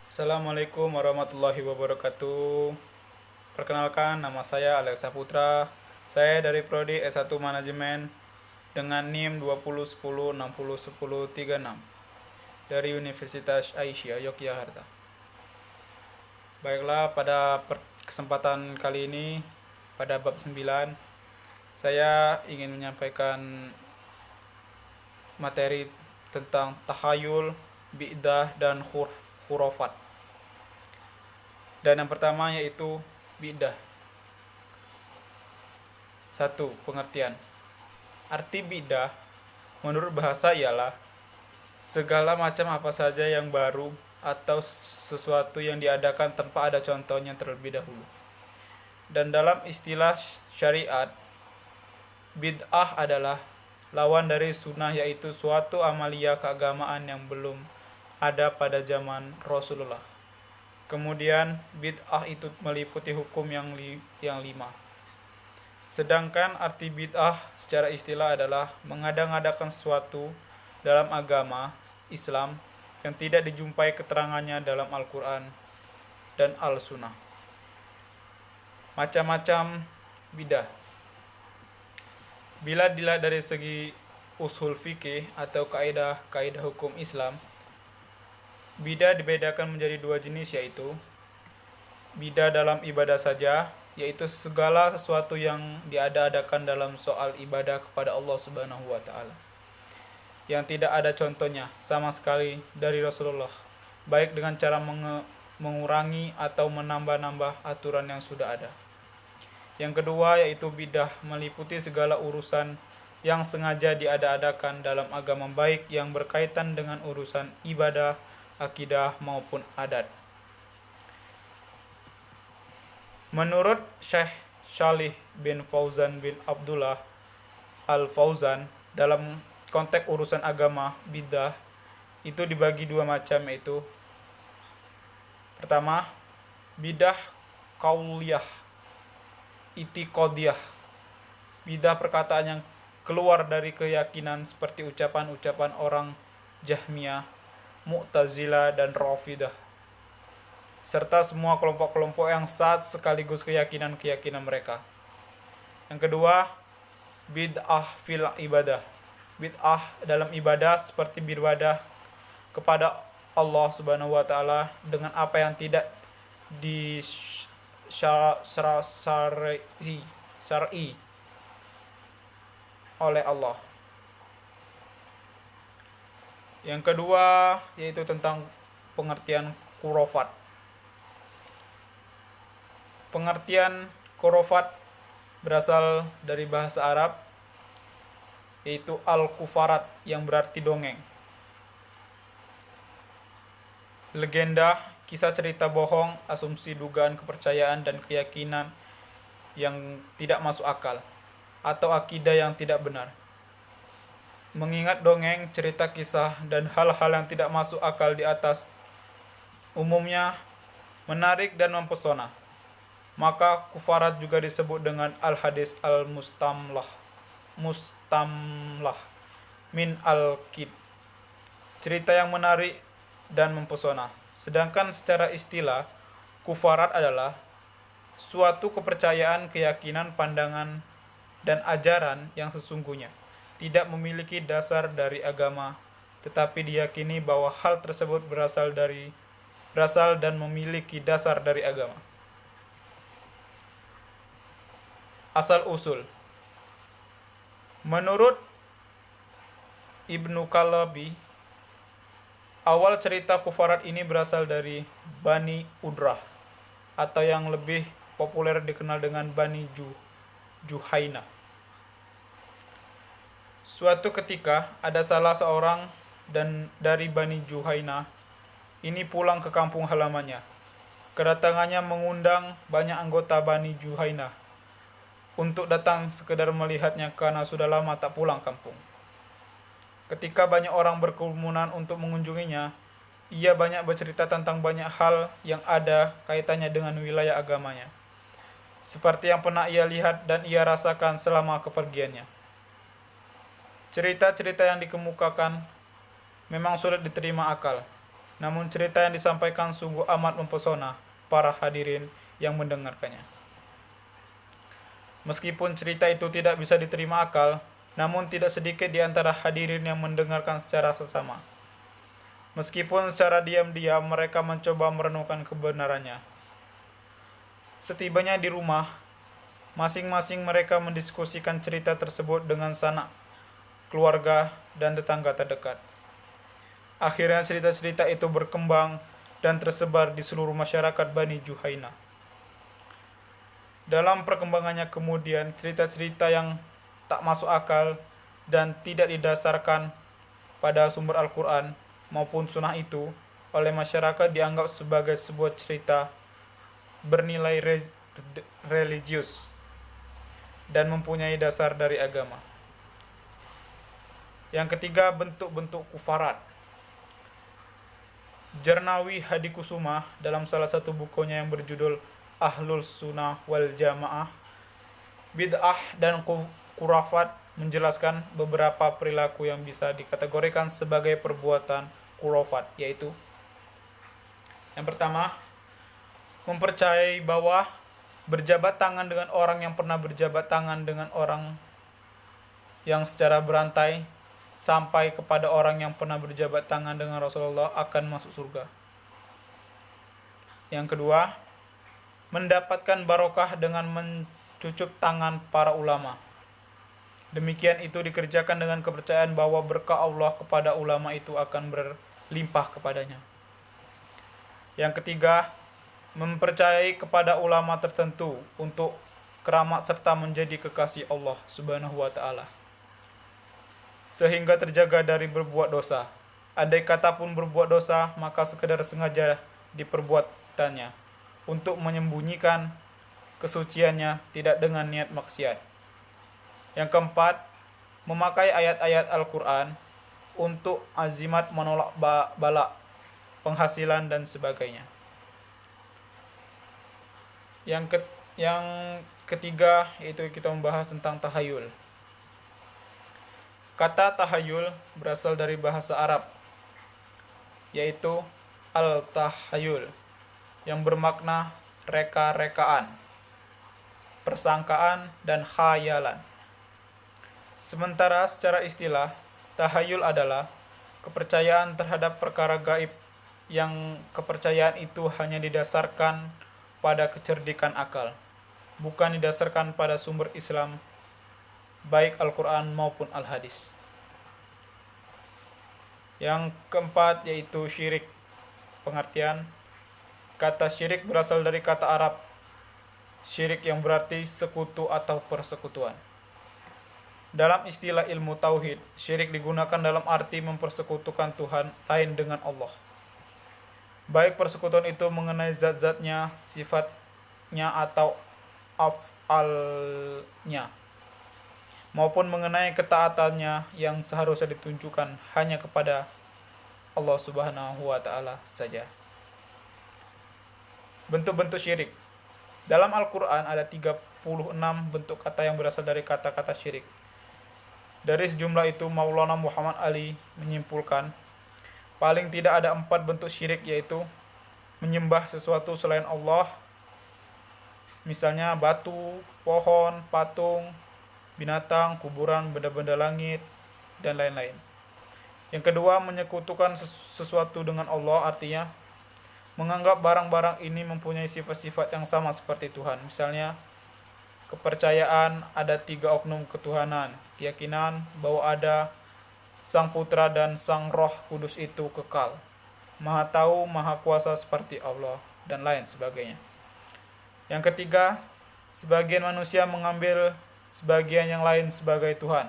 Assalamualaikum warahmatullahi wabarakatuh. Perkenalkan, nama saya Alexa Putra. Saya dari Prodi S1 Manajemen dengan NIM 2010601036 dari Universitas Aisyah Yogyakarta. Baiklah, pada kesempatan kali ini pada bab 9 saya ingin menyampaikan materi tentang tahayul, bidah dan khurafat. Dan yang pertama yaitu bidah. 1. Pengertian. Arti bidah menurut bahasa ialah segala macam apa saja yang baru atau sesuatu yang diadakan tanpa ada contohnya terlebih dahulu. Dan dalam istilah syariat, bid'ah adalah lawan dari sunnah, yaitu suatu amalia keagamaan yang belum ada pada zaman Rasulullah. Kemudian bid'ah itu meliputi hukum yang lima. Sedangkan arti bid'ah secara istilah adalah mengada-ngadakan sesuatu dalam agama Islam yang tidak dijumpai keterangannya dalam Al-Quran dan Al-Sunnah. Macam-macam bidah. Bila dilihat dari segi usul fikih atau kaidah hukum Islam, bidah dibedakan menjadi dua jenis, yaitu bidah dalam ibadah saja, yaitu segala sesuatu yang diada-adakan dalam soal ibadah kepada Allah Subhanahu wa taala, yang tidak ada contohnya sama sekali dari Rasulullah, baik dengan cara mengurangi atau menambah-nambah aturan yang sudah ada. Yang kedua yaitu bidah meliputi segala urusan yang sengaja diada-adakan dalam agama, baik yang berkaitan dengan urusan ibadah, akidah maupun adat. Menurut Syekh Shalih bin Fauzan bin Abdullah Al-Fauzan, dalam konteks urusan agama, bidah itu dibagi dua macam, yaitu pertama, bidah qauliyah itiqadiyah, bidah perkataan yang keluar dari keyakinan seperti ucapan-ucapan orang Jahmiyah, Mu'tazilah dan Rafidah, serta semua kelompok-kelompok yang sat sekaligus keyakinan-keyakinan mereka. Yang kedua, bid'ah fil ibadah, bid'ah dalam ibadah seperti beribadah kepada Allah Subhanahu wa taala dengan apa yang tidak di syar'i oleh Allah. Yang kedua yaitu tentang pengertian khurafat. Pengertian khurafat berasal dari bahasa Arab, yaitu al-kufarat, yang berarti dongeng, legenda, kisah cerita bohong, asumsi, dugaan, kepercayaan, dan keyakinan yang tidak masuk akal, atau akidah yang tidak benar. Mengingat dongeng, cerita, kisah, dan hal-hal yang tidak masuk akal di atas umumnya menarik dan mempesona, maka kufarat juga disebut dengan al-hadis al-mustamlah min al-kid, cerita yang menarik dan mempesona. Sedangkan secara istilah, kufarat adalah suatu kepercayaan, keyakinan, pandangan, dan ajaran yang sesungguhnya tidak memiliki dasar dari agama, tetapi diyakini bahwa hal tersebut berasal dan memiliki dasar dari agama. Asal usul. Menurut Ibnu Kalabi, awal cerita kufarat ini berasal dari Bani Udrah, atau yang lebih populer dikenal dengan Bani Juhaina. Suatu ketika ada salah seorang dari Bani Juhaina ini pulang ke kampung halamannya. Kedatangannya mengundang banyak anggota Bani Juhaina untuk datang sekedar melihatnya karena sudah lama tak pulang kampung. Ketika banyak orang berkerumunan untuk mengunjunginya, ia banyak bercerita tentang banyak hal yang ada kaitannya dengan wilayah agamanya, seperti yang pernah ia lihat dan ia rasakan selama kepergiannya. Cerita-cerita yang dikemukakan memang sulit diterima akal, Namun cerita yang disampaikan sungguh amat mempesona para hadirin yang mendengarkannya. Meskipun cerita itu tidak bisa diterima akal, namun tidak sedikit di antara hadirin yang mendengarkan secara sesama. Meskipun secara diam-diam mereka mencoba merenungkan kebenarannya. Setibanya di rumah, masing-masing mereka mendiskusikan cerita tersebut dengan sanak, keluarga, dan tetangga terdekat. Akhirnya cerita-cerita itu berkembang dan tersebar di seluruh masyarakat Bani Juhaina. Dalam perkembangannya kemudian, cerita-cerita yang tak masuk akal dan tidak didasarkan pada sumber Al-Quran maupun sunnah itu oleh masyarakat dianggap sebagai sebuah cerita bernilai religius dan mempunyai dasar dari agama. Yang ketiga, bentuk-bentuk kufarat. Jarnawi Hadikusuma dalam salah satu bukunya yang berjudul Ahlul Sunnah wal Jamaah, Bid'ah dan Kurafat menjelaskan beberapa perilaku yang bisa dikategorikan sebagai perbuatan kurafat, yaitu yang pertama, mempercayai bahwa berjabat tangan dengan orang yang pernah berjabat tangan dengan orang yang secara berantai sampai kepada orang yang pernah berjabat tangan dengan Rasulullah akan masuk surga. Yang kedua, mendapatkan barokah dengan mencucup tangan para ulama. Demikian itu dikerjakan dengan kepercayaan bahwa berkah Allah kepada ulama itu akan berlimpah kepadanya. Yang ketiga, mempercayai kepada ulama tertentu untuk keramat serta menjadi kekasih Allah Subhanahu wa taala, sehingga terjaga dari berbuat dosa. Andai kata pun berbuat dosa, maka sekedar sengaja diperbuatannya untuk menyembunyikan kesuciannya, tidak dengan niat maksiat. Yang keempat, memakai ayat-ayat Al-Quran untuk azimat menolak bala, penghasilan dan sebagainya. Yang ketiga, yaitu kita membahas tentang tahayul. Kata tahayul berasal dari bahasa Arab, yaitu al-tahayul, yang bermakna reka-rekaan, persangkaan, dan khayalan. Sementara secara istilah, tahayul adalah kepercayaan terhadap perkara gaib yang kepercayaan itu hanya didasarkan pada kecerdikan akal, bukan didasarkan pada sumber Islam, baik Al-Quran maupun Al-Hadis. Yang keempat yaitu syirik. Pengertian kata syirik berasal dari kata Arab syirik yang berarti sekutu atau persekutuan. Dalam istilah ilmu tauhid, syirik digunakan dalam arti mempersekutukan Tuhan lain dengan Allah. Baik persekutuan itu mengenai zat-zatnya, sifatnya atau af'alnya, maupun mengenai ketaatannya yang seharusnya ditunjukkan hanya kepada Allah Subhanahu wa taala saja. Bentuk-bentuk syirik. Dalam Al-Quran ada 36 bentuk kata yang berasal dari kata-kata syirik. Dari sejumlah itu, Maulana Muhammad Ali menyimpulkan, paling tidak ada 4 bentuk syirik, yaitu menyembah sesuatu selain Allah, misalnya batu, pohon, patung, binatang, kuburan, benda-benda langit, dan lain-lain. Yang kedua, menyekutukan sesuatu dengan Allah, artinya menganggap barang-barang ini mempunyai sifat-sifat yang sama seperti Tuhan. Misalnya, kepercayaan ada 3 oknum ketuhanan, keyakinan bahwa ada Sang Putra dan Sang Roh Kudus itu kekal, Maha Tahu, Maha Kuasa seperti Allah, dan lain sebagainya. Yang ketiga, sebagian manusia mengambil sebagian yang lain sebagai Tuhan.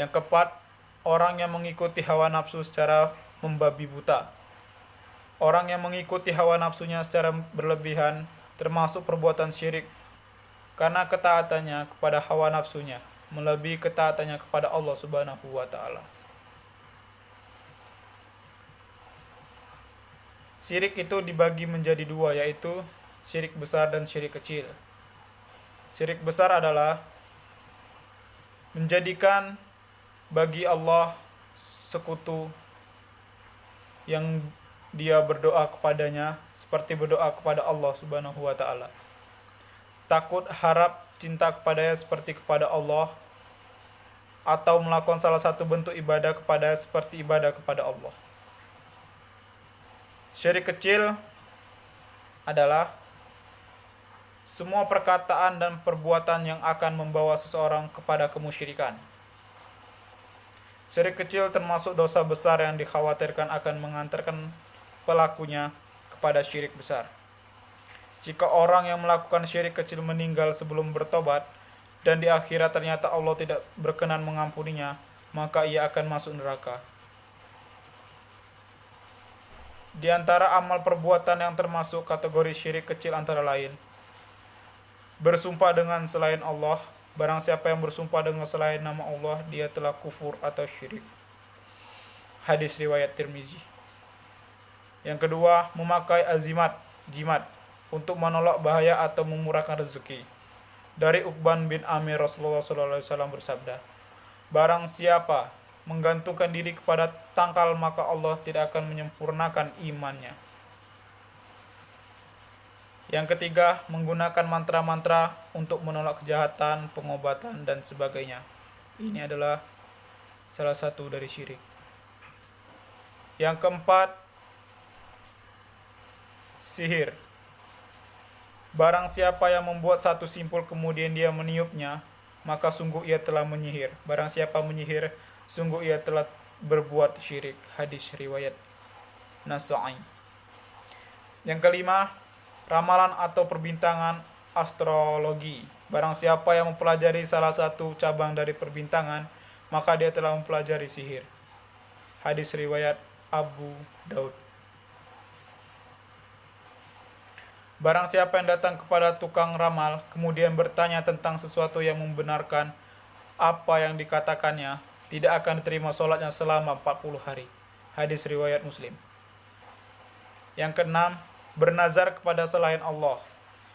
Yang keempat, orang yang mengikuti hawa nafsu secara membabi buta. Orang yang mengikuti hawa nafsunya secara berlebihan termasuk perbuatan syirik, karena ketaatannya kepada hawa nafsunya melebihi ketaatannya kepada Allah Subhanahu wa taala. Syirik itu dibagi menjadi 2, yaitu syirik besar dan syirik kecil. Syirik besar adalah menjadikan bagi Allah sekutu yang dia berdoa kepadanya seperti berdoa kepada Allah Subhanahu wa taala. Takut, harap, cinta kepadanya seperti kepada Allah, atau melakukan salah satu bentuk ibadah kepada seperti ibadah kepada Allah. Syirik kecil adalah semua perkataan dan perbuatan yang akan membawa seseorang kepada kemusyrikan. Syirik kecil termasuk dosa besar yang dikhawatirkan akan mengantarkan pelakunya kepada syirik besar. Jika orang yang melakukan syirik kecil meninggal sebelum bertobat, dan di akhirat ternyata Allah tidak berkenan mengampuninya, maka ia akan masuk neraka. Di antara amal perbuatan yang termasuk kategori syirik kecil antara lain, bersumpah dengan selain Allah. Barang siapa yang bersumpah dengan selain nama Allah, dia telah kufur atau syirik. Hadis riwayat Tirmizi. Yang kedua, memakai jimat untuk menolak bahaya atau memurahkan rezeki. Dari Uqban bin Amir, Rasulullah SAW bersabda, barang siapa menggantungkan diri kepada tangkal, maka Allah tidak akan menyempurnakan imannya. Yang ketiga, menggunakan mantra-mantra untuk menolak kejahatan, pengobatan, dan sebagainya. Ini adalah salah satu dari syirik. Yang keempat, sihir. Barang siapa yang membuat satu simpul kemudian dia meniupnya, maka sungguh ia telah menyihir. Barang siapa menyihir, sungguh ia telah berbuat syirik. Hadis riwayat Nasa'i. Yang kelima, ramalan atau perbintangan astrologi. Barang siapa yang mempelajari salah satu cabang dari perbintangan, maka dia telah mempelajari sihir. Hadis riwayat Abu Daud. Barang siapa yang datang kepada tukang ramal, kemudian bertanya tentang sesuatu yang membenarkan apa yang dikatakannya, tidak akan diterima sholatnya selama 40 hari. Hadis riwayat Muslim. Yang keenam, bernazar kepada selain Allah.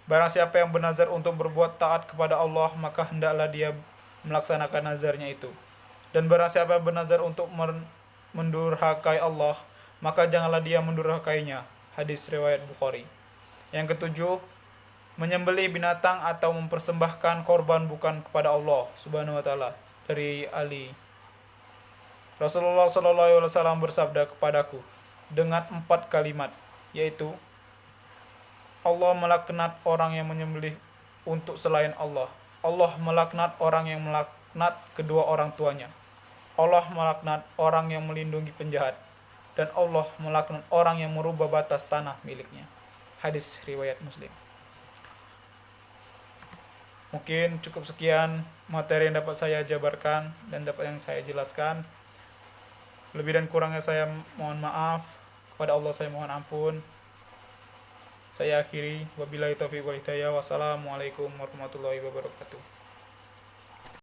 Barang siapa yang bernazar untuk berbuat taat kepada Allah, maka hendaklah dia melaksanakan nazarnya itu. Dan barang siapa yang bernazar untuk mendurhakai Allah, maka janganlah dia mendurhakainya. Hadis riwayat Bukhari. Yang ketujuh, menyembelih binatang atau mempersembahkan korban bukan kepada Allah Subhanahu wa taala. Dari Ali, Rasulullah SAW bersabda kepadaku dengan 4 kalimat, yaitu Allah melaknat orang yang menyembelih untuk selain Allah, Allah melaknat orang yang melaknat kedua orang tuanya, Allah melaknat orang yang melindungi penjahat, dan Allah melaknat orang yang merubah batas tanah miliknya. Hadis riwayat Muslim. Mungkin cukup sekian materi yang dapat saya jabarkan dan dapat yang saya jelaskan. Lebih dan kurangnya saya mohon maaf. Kepada Allah saya mohon ampun. Saya akhiri. Wabillahi taufiq wal hidayah. Wassalamualaikum warahmatullahi wabarakatuh.